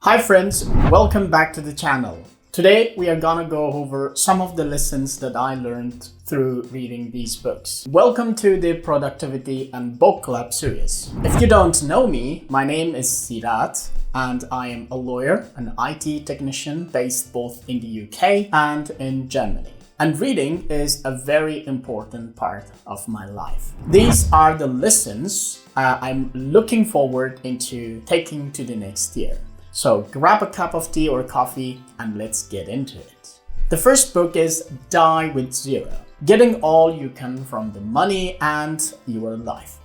Hi friends, welcome back to the channel. Today we are gonna go over some of the lessons that I learned through reading these books. Welcome to the Productivity and Book Club series. If you don't know me, my name is Sirat and I am a lawyer, an IT technician based both in the UK and in Germany. And reading is a very important part of my life. These are the lessons I'm looking forward into taking to the next year. So grab a cup of tea or coffee and let's get into it. The first book is Die with Zero, getting all you can from the money and your life.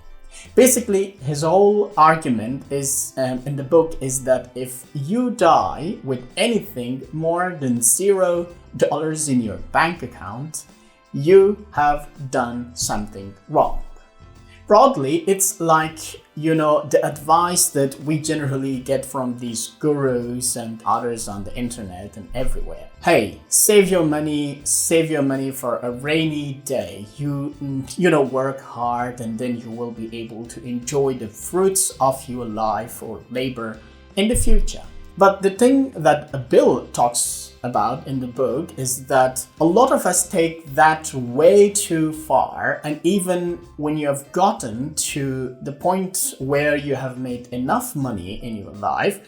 Basically, his whole argument is in the book is that if you die with anything more than $0 in your bank account, you have done something wrong. Broadly, it's like, the advice that we generally get from these gurus and others on the internet and everywhere. Hey, save your money for a rainy day. You work hard and then you will be able to enjoy the fruits of your life or labor in the future. But the thing that Bill talks about in the book is that a lot of us take that way too far, and even when you have gotten to the point where you have made enough money in your life,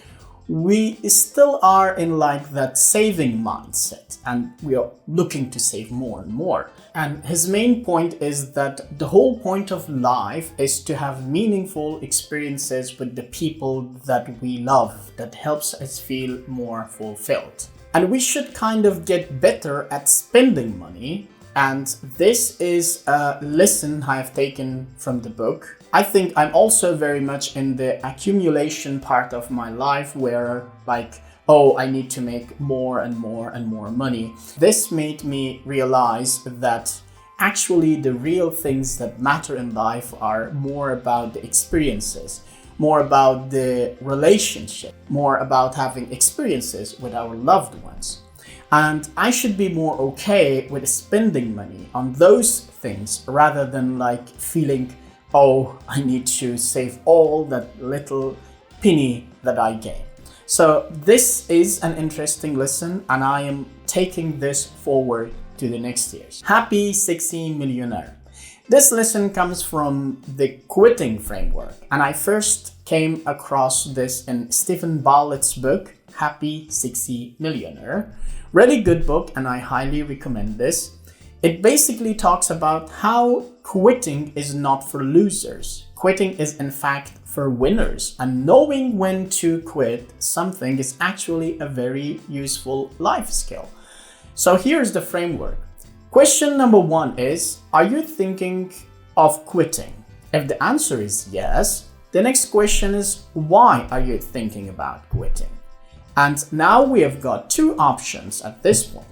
we still are in like that saving mindset and we are looking to save more and more. And his main point is that the whole point of life is to have meaningful experiences with the people that we love, that helps us feel more fulfilled. And we should kind of get better at spending money. And this is a lesson I have taken from the book. I think I'm also very much in the accumulation part of my life where I need to make more and more and more money. This made me realize that actually the real things that matter in life are more about the experiences, more about the relationship, more about having experiences with our loved ones. And I should be more okay with spending money on those things rather than feeling, I need to save all that little penny that I gain. So this is an interesting lesson and I am taking this forward to the next years. Happy 60 Millionaire. This lesson comes from the quitting framework, and I first came across this in Stephen Bartlett's book, Happy 60 Millionaire. Really good book, and I highly recommend this. It basically talks about how quitting is not for losers. Quitting is in fact for winners, and knowing when to quit something is actually a very useful life skill. So here's the framework. Question number 1 is, are you thinking of quitting? If the answer is yes, the next question is, why are you thinking about quitting? And now we have got 2 options at this point.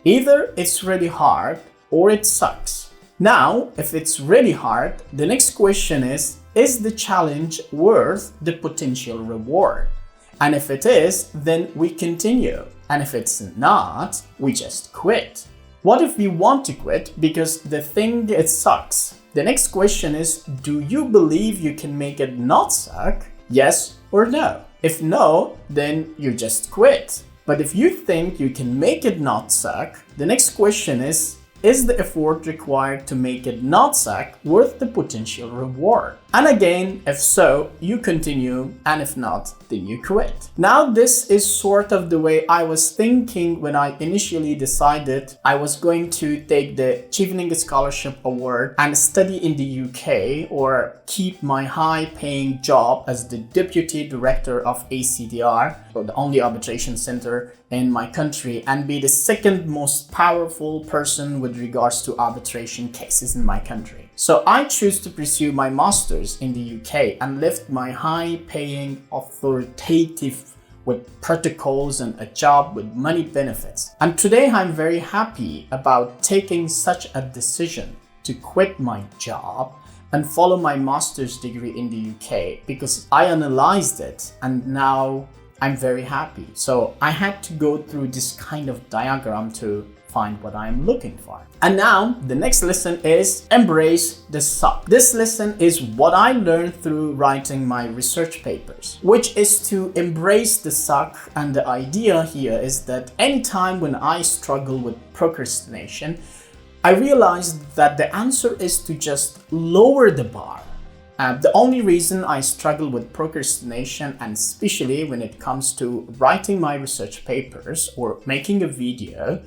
Either it's really hard or it sucks. Now, if it's really hard, the next question is the challenge worth the potential reward? And if it is, then we continue. And if it's not, we just quit. What if we want to quit because the thing it sucks? The next question is, do you believe you can make it not suck? Yes or no? If no, then you just quit. But if you think you can make it not suck, the next question is the effort required to make it not suck worth the potential reward? And again, if so, you continue, and if not, then you quit. Now, this is sort of the way I was thinking when I initially decided I was going to take the Chevening Scholarship Award and study in the UK or keep my high-paying job as the Deputy Director of ACDR, or the only arbitration center in my country, and be the second most powerful person with regards to arbitration cases in my country. So I choose to pursue my master's in the UK and left my high-paying, authoritative with protocols and a job with money benefits. And today I'm very happy about taking such a decision to quit my job and follow my master's degree in the UK because I analyzed it and now I'm very happy. So I had to go through this kind of diagram to find what I am looking for. And now the next lesson is embrace the suck. This lesson is what I learned through writing my research papers, which is to embrace the suck. And the idea here is that anytime when I struggle with procrastination, I realized that the answer is to just lower the bar. The only reason I struggle with procrastination, and especially when it comes to writing my research papers or making a video,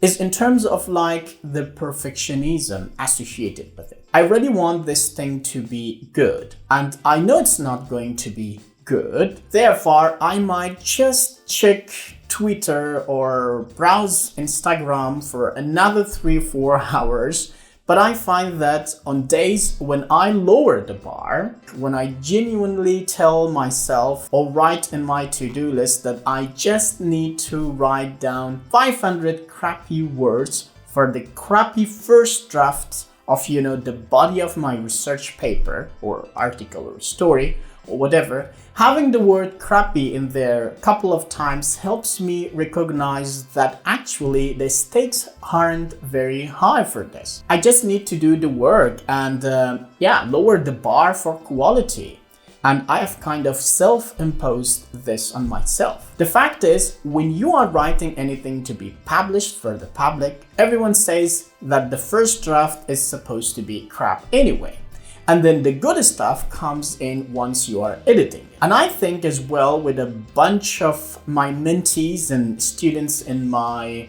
is in terms of like the perfectionism associated with it. I really want this thing to be good, and I know it's not going to be good. Therefore, I might just check Twitter or browse Instagram for another 3-4 hours. But I find that on days when I lower the bar, when I genuinely tell myself or write in my to-do list that I just need to write down 500 crappy words for the crappy first draft of, the body of my research paper or article or story or whatever, having the word crappy in there a couple of times helps me recognize that actually the stakes aren't very high for this. I just need to do the work and lower the bar for quality. And I have kind of self-imposed this on myself. The fact is, when you are writing anything to be published for the public, everyone says that the first draft is supposed to be crap anyway. And then the good stuff comes in once you are editing. And I think as well with a bunch of my mentees and students in my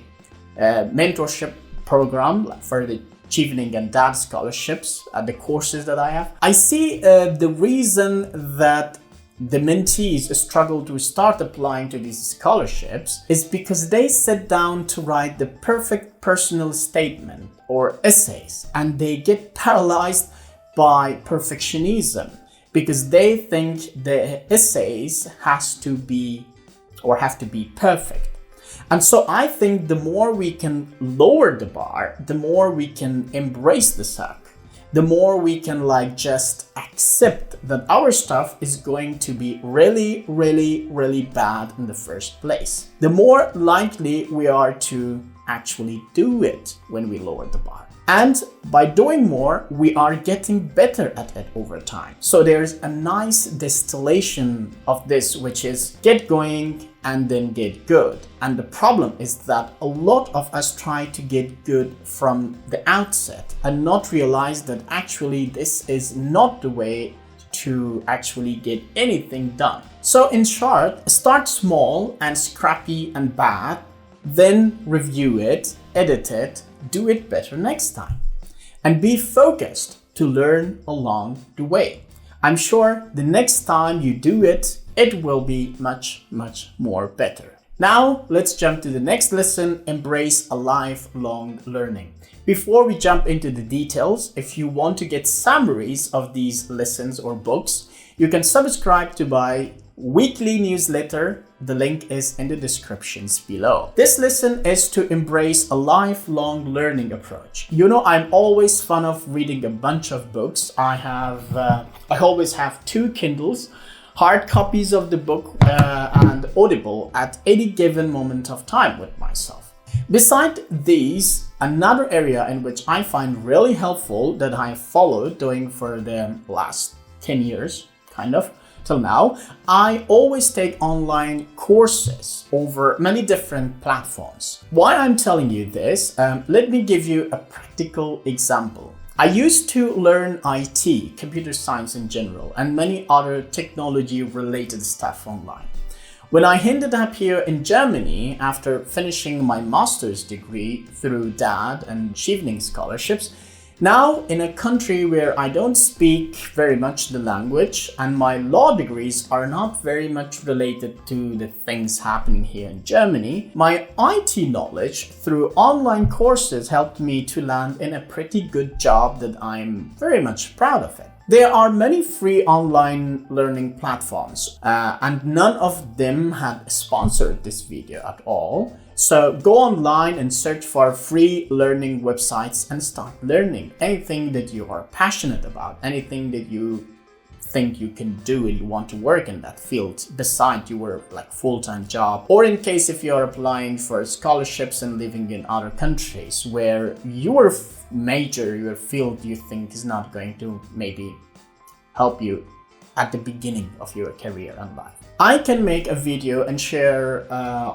mentorship program for the Achieving and Dad scholarships, the courses that I have, I see the reason that the mentees struggle to start applying to these scholarships is because they sit down to write the perfect personal statement or essays, and they get paralyzed by perfectionism because they think the essays have to be perfect. And so I think the more we can lower the bar, the more we can embrace the suck, the more we can just accept that our stuff is going to be really, really, really bad in the first place. The more likely we are to actually do it when we lower the bar. And by doing more, we are getting better at it over time. So there's a nice distillation of this, which is get going and then get good. And the problem is that a lot of us try to get good from the outset and not realize that actually this is not the way to actually get anything done. So in short, start small and scrappy and bad, then review it, edit it, do it better next time. And be focused to learn along the way. I'm sure the next time you do it, it will be much, much more better. Now, let's jump to the next lesson, embrace a lifelong learning. Before we jump into the details, if you want to get summaries of these lessons or books, you can subscribe to my weekly newsletter. The link is in the descriptions below. This lesson is to embrace a lifelong learning approach. I'm always fond of reading a bunch of books. I always have 2 Kindles, hard copies of the book and Audible at any given moment of time with myself. Beside these, another area in which I find really helpful that I followed doing for the last 10 years, till now, I always take online courses over many different platforms. Why I'm telling you this, let me give you a practical example. I used to learn IT, computer science in general, and many other technology-related stuff online. When I ended up here in Germany after finishing my master's degree through DAD and Achieving scholarships, now in a country where I don't speak very much the language and my law degrees are not very much related to the things happening here in Germany, my IT knowledge through online courses helped me to land in a pretty good job that I'm very much proud of it. There are many free online learning platforms and none of them had sponsored this video at all. So go online and search for free learning websites and start learning anything that you are passionate about, anything that you think you can do and you want to work in that field beside your like full-time job, or in case if you're applying for scholarships and living in other countries where your major, your field you think is not going to maybe help you at the beginning of your career and life. I can make a video and share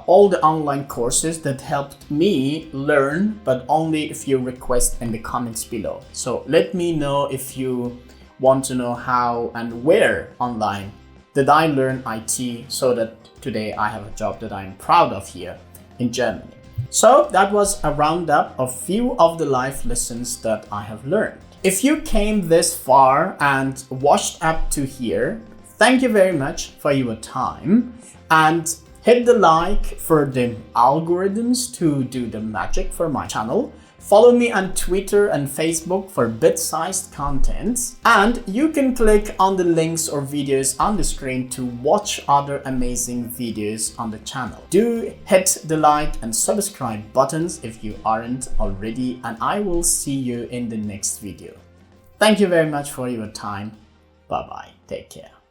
all the online courses that helped me learn, but only if you request in the comments below. So let me know if you want to know how and where online did I learn IT, so that today I have a job that I'm proud of here in Germany. So that was a roundup of few of the life lessons that I have learned. If you came this far and watched up to here, thank you very much for your time, and hit the like for the algorithms to do the magic for my channel. Follow me on Twitter and Facebook for bit-sized content, and you can click on the links or videos on the screen to watch other amazing videos on the channel. Do hit the like and subscribe buttons if you aren't already, and I will see you in the next video. Thank you very much for your time. Bye bye. Take care.